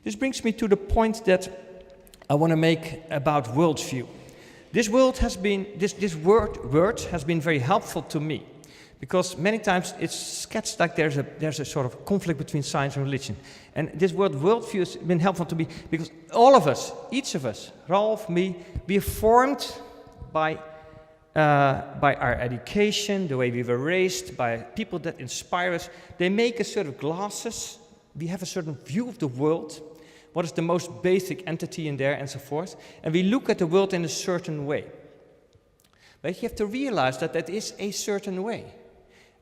This brings me to the point that I want to make about worldview. This word has been very helpful to me, because many times it's sketched like there's a sort of conflict between science and religion. And this word worldview has been helpful to me because all of us, each of us, Ralph, me, we are formed by our education, the way we were raised, by people that inspire us. They make us sort of glasses. We have a certain view of the world. What is the most basic entity in there, and so forth. And we look at the world in a certain way. But you have to realize that that is a certain way.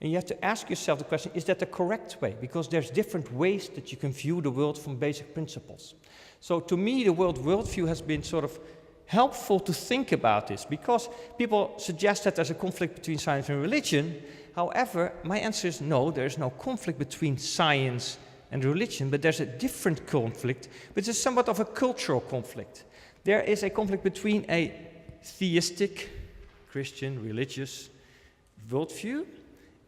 And you have to ask yourself the question, is that the correct way? Because there's different ways that you can view the world from basic principles. So to me, the worldview has been sort of helpful to think about this, because people suggest that there's a conflict between science and religion. However, my answer is no, there's no conflict between science and religion, but there's a different conflict, which is somewhat of a cultural conflict. There is a conflict between a theistic, Christian, religious worldview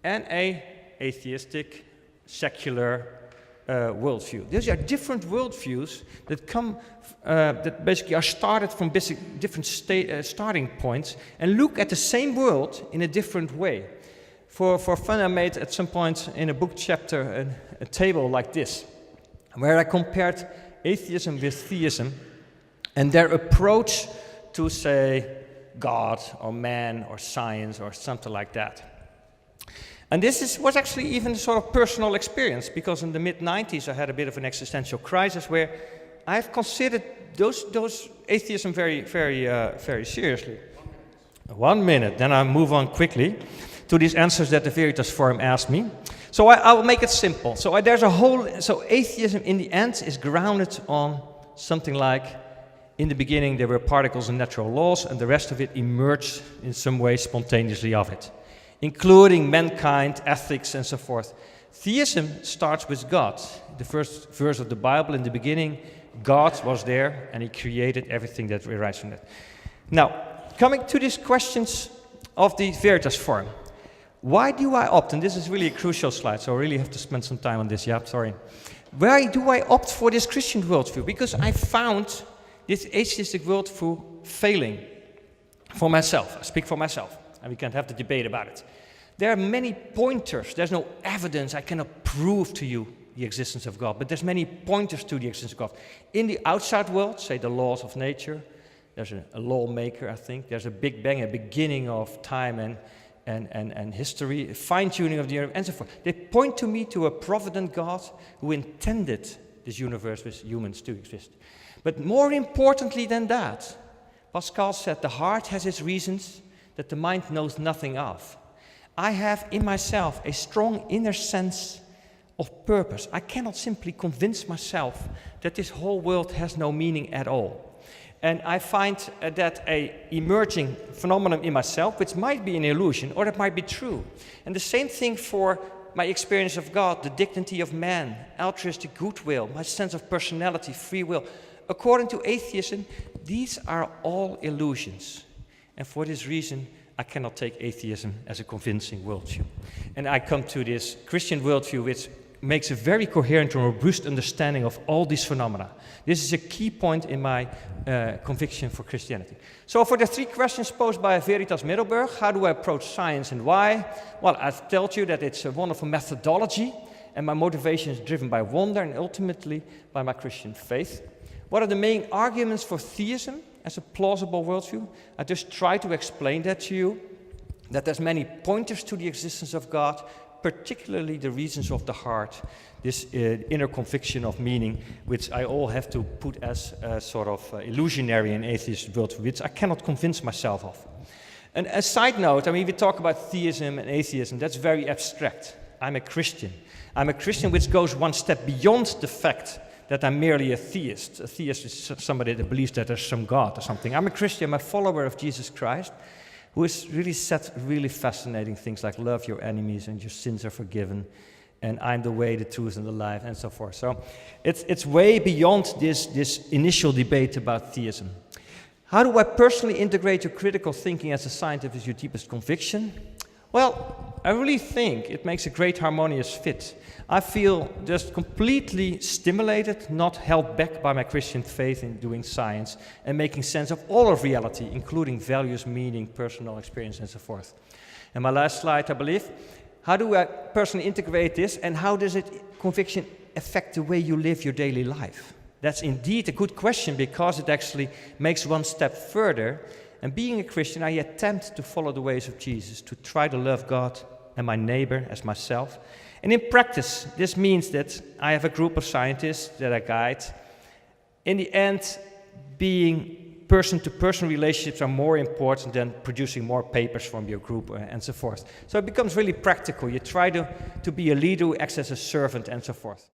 and a atheistic, secular worldview. These are different worldviews that that basically are started from different starting points and look at the same world in a different way. For fun, I made at some point in a book chapter a table like this, where I compared atheism with theism and their approach to, say, God or man or science or something like that. And this was actually even a sort of personal experience, because in the mid-90s I had a bit of an existential crisis where I've considered those atheism very, very, very seriously. 1 minute, then I move on quickly to these answers that the Veritas Forum asked me. So I will make it simple. So atheism in the end is grounded on something like, in the beginning there were particles and natural laws, and the rest of it emerged in some way spontaneously of it, including mankind, ethics, and so forth. Theism starts with God. The first verse of the Bible, in the beginning, God was there, and he created everything that arises from that. Now, coming to these questions of the Veritas Forum. Why do I opt, and this is really a crucial slide, so I really have to spend some time on this, yeah, sorry. Why do I opt for this Christian worldview? Because I found this atheistic worldview failing for myself. I speak for myself, and we can't have the debate about it. There are many pointers. There's no evidence. I cannot prove to you the existence of God, but there's many pointers to the existence of God. In the outside world, say the laws of nature, there's a lawmaker, I think. There's a Big Bang, a beginning of time and history, fine-tuning of the universe, and so forth. They point to me to a provident God who intended this universe with humans to exist. But more importantly than that, Pascal said the heart has its reasons that the mind knows nothing of. I have in myself a strong inner sense of purpose. I cannot simply convince myself that this whole world has no meaning at all. And I find that an emerging phenomenon in myself, which might be an illusion, or it might be true. And the same thing for my experience of God, the dignity of man, altruistic goodwill, my sense of personality, free will. According to atheism, these are all illusions. And for this reason, I cannot take atheism as a convincing worldview. And I come to this Christian worldview, which makes a very coherent and robust understanding of all these phenomena. This is a key point in my conviction for Christianity. So for the 3 questions posed by Veritas Middelburg, how do I approach science and why? Well, I've told you that it's a wonderful methodology, and my motivation is driven by wonder and ultimately by my Christian faith. What are the main arguments for theism as a plausible worldview? I just try to explain that to you, that there's many pointers to the existence of God, particularly the reasons of the heart, this inner conviction of meaning, which I all have to put as a sort of illusionary and atheist worldview, which I cannot convince myself of. And a side note, I mean, we talk about theism and atheism, that's very abstract. I'm a Christian. I'm a Christian which goes one step beyond the fact that I'm merely a theist. A theist is somebody that believes that there's some God or something. I'm a Christian, I'm a follower of Jesus Christ, who has really said really fascinating things like love your enemies and your sins are forgiven, and I'm the way, the truth, and the life, and so forth. So it's way beyond this initial debate about theism. How do I personally integrate your critical thinking as a scientist with your deepest conviction? Well, I really think it makes a great harmonious fit. I feel just completely stimulated, not held back by my Christian faith in doing science and making sense of all of reality, including values, meaning, personal experience, and so forth. And my last slide, I believe. How do I personally integrate this, and how does conviction affect the way you live your daily life? That's indeed a good question, because it actually makes one step further. And being a Christian, I attempt to follow the ways of Jesus, to try to love God and my neighbor as myself. And in practice, this means that I have a group of scientists that I guide. In the end, being person-to-person relationships are more important than producing more papers from your group and so forth. So it becomes really practical. You try to be a leader who acts as a servant and so forth.